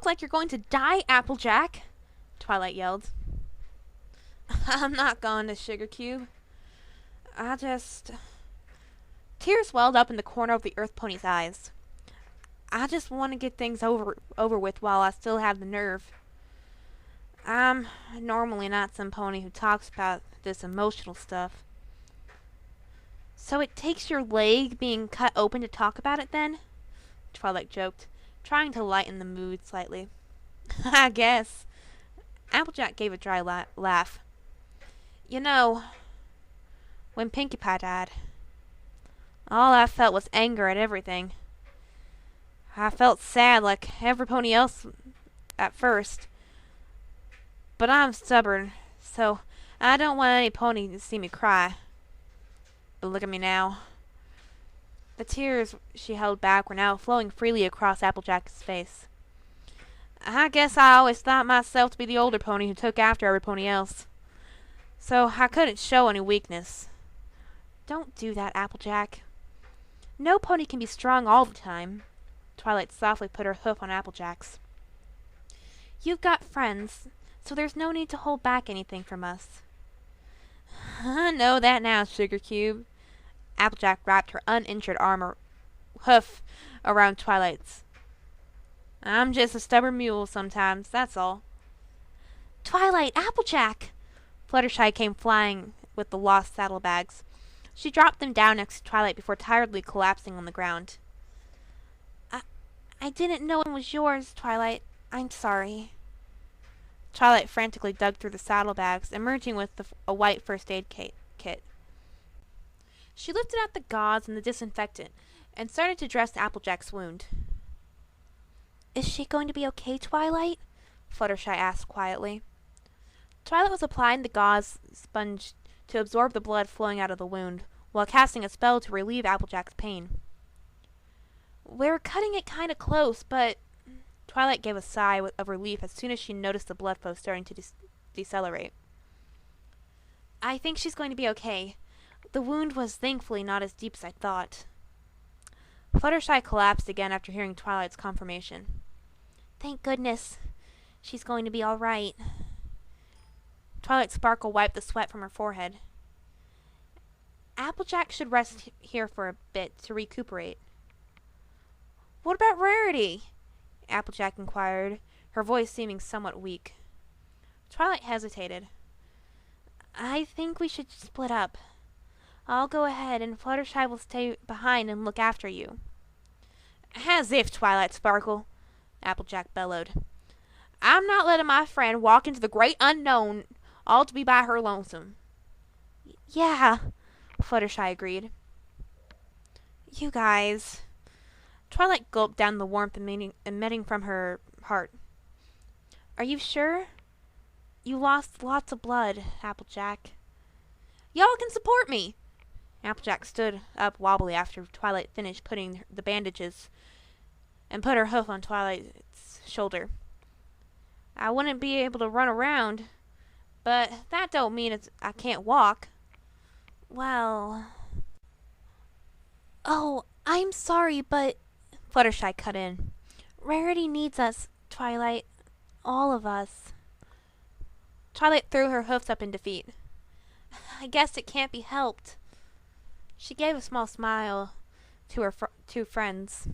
look like you're going to die, Applejack, Twilight yelled. I'm not going to Sugar Cube. Tears welled up in the corner of the Earth Pony's eyes. I just want to get things over with while I still have the nerve. I'm normally not some pony who talks about this emotional stuff. So it takes your leg being cut open to talk about it then? Twilight joked, trying to lighten the mood slightly. I guess. Applejack gave a dry laugh. You know, when Pinkie Pie died, all I felt was anger at everything. I felt sad like every pony else at first. But I'm stubborn, so I don't want any pony to see me cry. But look at me now. The tears she held back were now flowing freely across Applejack's face. I guess I always thought myself to be the older pony who took after every pony else. So I couldn't show any weakness. Don't do that, Applejack. No pony can be strong all the time. Twilight softly put her hoof on Applejack's. You've got friends, so there's no need to hold back anything from us. I know that now, Sugar Cube. Applejack wrapped her uninjured hoof around Twilight's. I'm just a stubborn mule sometimes, that's all. Twilight, Applejack! Fluttershy came flying with the lost saddlebags. She dropped them down next to Twilight before tiredly collapsing on the ground. I didn't know it was yours, Twilight. I'm sorry. Twilight frantically dug through the saddlebags, emerging with a white first aid kit. She lifted out the gauze and the disinfectant, and started to dress Applejack's wound. Is she going to be okay, Twilight? Fluttershy asked quietly. Twilight was applying the gauze sponge to absorb the blood flowing out of the wound, while casting a spell to relieve Applejack's pain. We're cutting it kind of close, but... Twilight gave a sigh of relief as soon as she noticed the blood flow starting to decelerate. I think she's going to be okay. The wound was thankfully not as deep as I thought. Fluttershy collapsed again after hearing Twilight's confirmation. Thank goodness. She's going to be all right. Twilight Sparkle wiped the sweat from her forehead. Applejack should rest here for a bit to recuperate. What about Rarity? Applejack inquired, her voice seeming somewhat weak. Twilight hesitated. I think we should split up. I'll go ahead, and Fluttershy will stay behind and look after you. As if, Twilight Sparkle, Applejack bellowed. I'm not letting my friend walk into the great unknown, all to be by her lonesome. Yeah, Fluttershy agreed. You guys... Twilight gulped down the warmth emitting from her heart. Are you sure? You lost lots of blood, Applejack. Y'all can support me! Applejack stood up wobbly after Twilight finished putting the bandages and put her hoof on Twilight's shoulder. I wouldn't be able to run around, but that don't mean I can't walk. Well... Oh, I'm sorry, but... Fluttershy cut in. Rarity needs us, Twilight. All of us. Twilight threw her hoofs up in defeat. I guess it can't be helped. She gave a small smile to her two friends.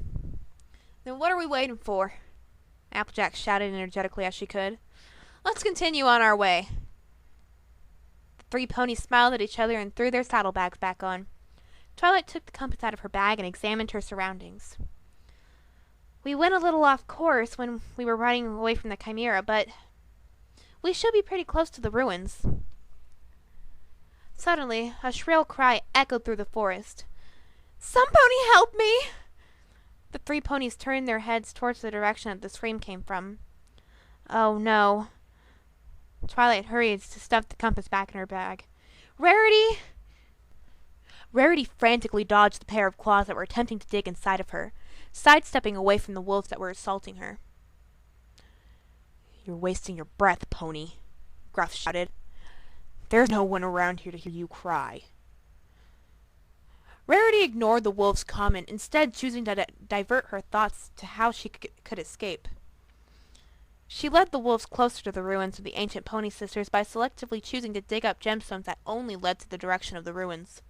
Then what are we waiting for? Applejack shouted energetically as she could. Let's continue on our way. The three ponies smiled at each other and threw their saddlebags back on. Twilight took the compass out of her bag and examined her surroundings. We went a little off course when we were riding away from the Chimera, but we should be pretty close to the ruins. Suddenly, a shrill cry echoed through the forest. Some pony help me! The three ponies turned their heads towards the direction that the scream came from. Oh no. Twilight hurried to stuff the compass back in her bag. Rarity! Rarity frantically dodged the pair of claws that were attempting to dig inside of her, sidestepping away from the wolves that were assaulting her. You're wasting your breath, pony, Gruff shouted. There's no one around here to hear you cry. Rarity ignored the wolf's comment, instead choosing to divert her thoughts to how she could escape. She led the wolves closer to the ruins of the ancient Pony Sisters by selectively choosing to dig up gemstones that only led to the direction of the ruins.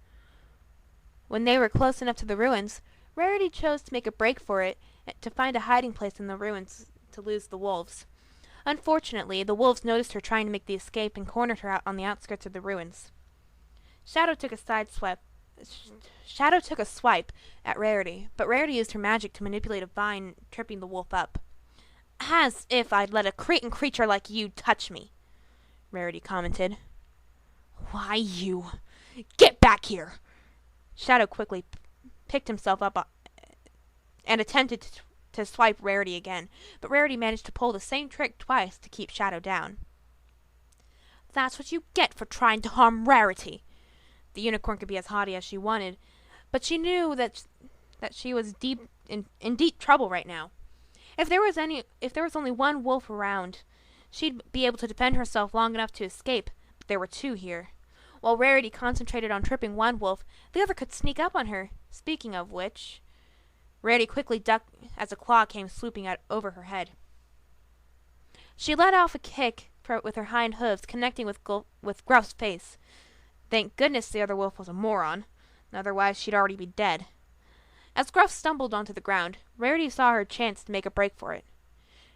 When they were close enough to the ruins, Rarity chose to make a break for it to find a hiding place in the ruins to lose the wolves. Unfortunately, the wolves noticed her trying to make the escape and cornered her out on the outskirts of the ruins. Shadow took a swipe at Rarity, but Rarity used her magic to manipulate a vine, tripping the wolf up. "As if I'd let a Cretan creature like you touch me," Rarity commented. "Why, you... Get back here!" Shadow quickly picked himself up and attempted to swipe Rarity again, but Rarity managed to pull the same trick twice to keep Shadow down. "That's what you get for trying to harm Rarity." The unicorn could be as haughty as she wanted, but she knew that she was in deep trouble right now. If there was only one wolf around, she'd be able to defend herself long enough to escape, but there were two here. While Rarity concentrated on tripping one wolf, the other could sneak up on her. Speaking of which, Rarity quickly ducked as a claw came swooping out over her head. She let off a kick with her hind hooves, connecting with Gruff's face. Thank goodness the other wolf was a moron, otherwise she'd already be dead. As Gruff stumbled onto the ground, Rarity saw her chance to make a break for it.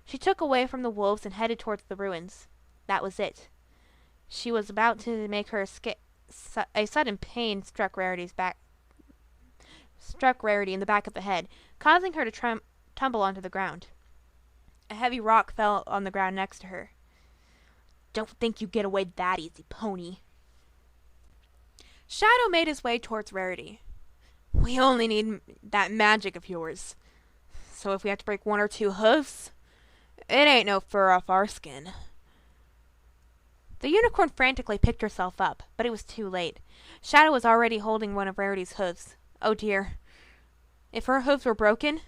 She took away from the wolves and headed towards the ruins. That was it. She was about to make her escape. A sudden pain struck Rarity in the back of the head, causing her to tumble onto the ground. A heavy rock fell on the ground next to her. "Don't think you get away that easy, pony." Shadow made his way towards Rarity. "We only need that magic of yours. So if we have to break one or two hoofs, it ain't no fur off our skin." The unicorn frantically picked herself up, but it was too late. Shadow was already holding one of Rarity's hooves. Oh dear. If her hooves were broken,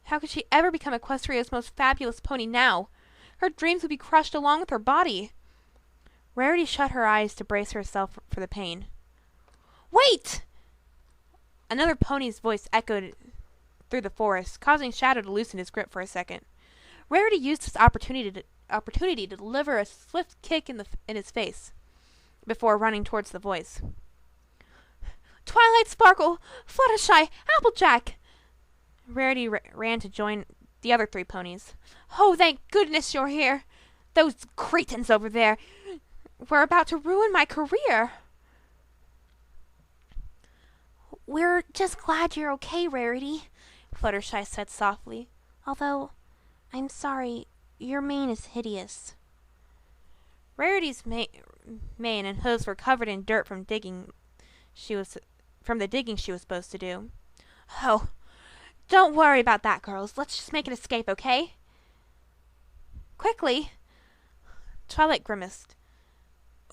how could she ever become Equestria's most fabulous pony now? Her dreams would be crushed along with her body. Rarity shut her eyes to brace herself for the pain. "Wait!" Another pony's voice echoed through the forest, causing Shadow to loosen his grip for a second. Rarity used this opportunity to deliver a swift kick in his face, before running towards the voice. "Twilight Sparkle! Fluttershy! Applejack!" Rarity ran to join the other three ponies. "Oh, thank goodness you're here! Those cretins over there were about to ruin my career." "We're just glad you're okay, Rarity," Fluttershy said softly. "Although, I'm sorry, your mane is hideous." Rarity's mane and hooves were covered in dirt from the digging she was supposed to do. "Oh, don't worry about that, girls. Let's just make an escape, okay?" "Quickly!" Twilight grimaced.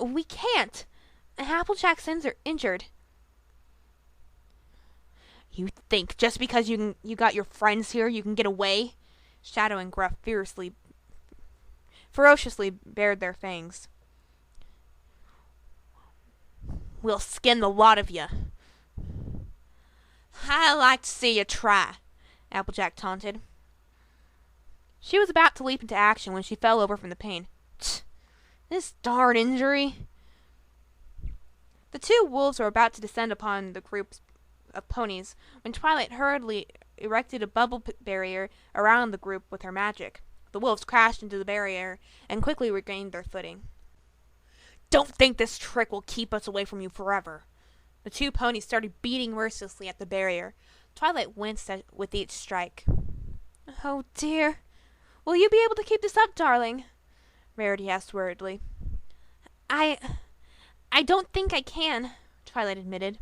"We can't. Applejack's injured." "You think just because you got your friends here you can get away?" Shadow and Gruff ferociously bared their fangs. "We'll skin the lot of you." "I'd like to see you try," Applejack taunted. She was about to leap into action when she fell over from the pain. "Tch, this darn injury." The two wolves were about to descend upon the group of ponies when Twilight hurriedly erected a bubble barrier around the group with her magic. The wolves crashed into the barrier and quickly regained their footing. "Don't think this trick will keep us away from you forever." The two ponies started beating mercilessly at the barrier. Twilight winced with each strike. "Oh dear. Will you be able to keep this up, darling?" Rarity asked worriedly. I don't think I can," Twilight admitted.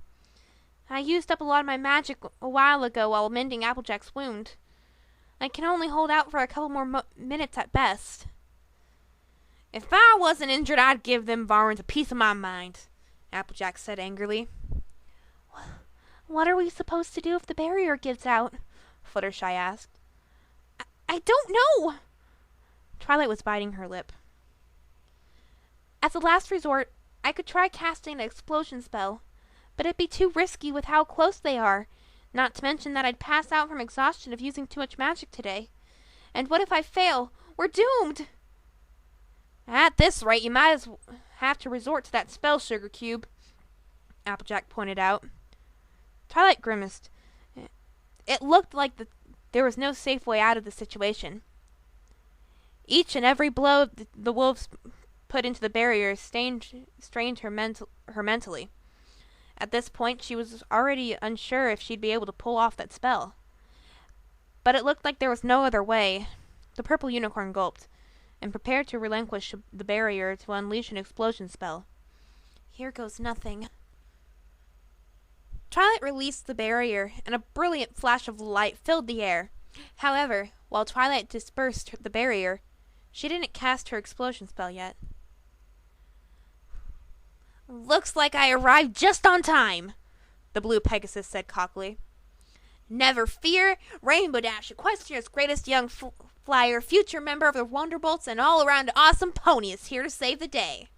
"I used up a lot of my magic a while ago while mending Applejack's wound. I can only hold out for a couple more minutes at best." "If I wasn't injured, I'd give them Varans a piece of my mind," Applejack said angrily. "What are we supposed to do if the barrier gives out?" Fluttershy asked. I don't know." Twilight was biting her lip. "As a last resort, I could try casting an explosion spell, but it'd be too risky with how close they are, not to mention that I'd pass out from exhaustion of using too much magic today. And what if I fail? We're doomed!" At this rate, you might as have to resort to that spell, Sugar Cube, Applejack pointed out. Twilight grimaced. It looked like there was no safe way out of the situation. Each and every blow the wolves put into the barrier strained her mentally. At this point, she was already unsure if she'd be able to pull off that spell. But it looked like there was no other way. The purple unicorn gulped, and prepared to relinquish the barrier to unleash an explosion spell. Here goes nothing. Twilight released the barrier, and a brilliant flash of light filled the air. However, while Twilight dispersed the barrier, she didn't cast her explosion spell yet. Looks like I arrived just on time, the blue Pegasus said cockily. Never fear, Rainbow Dash, Equestria's greatest young flyer, future member of the Wonderbolts, and all-around awesome pony is here to save the day.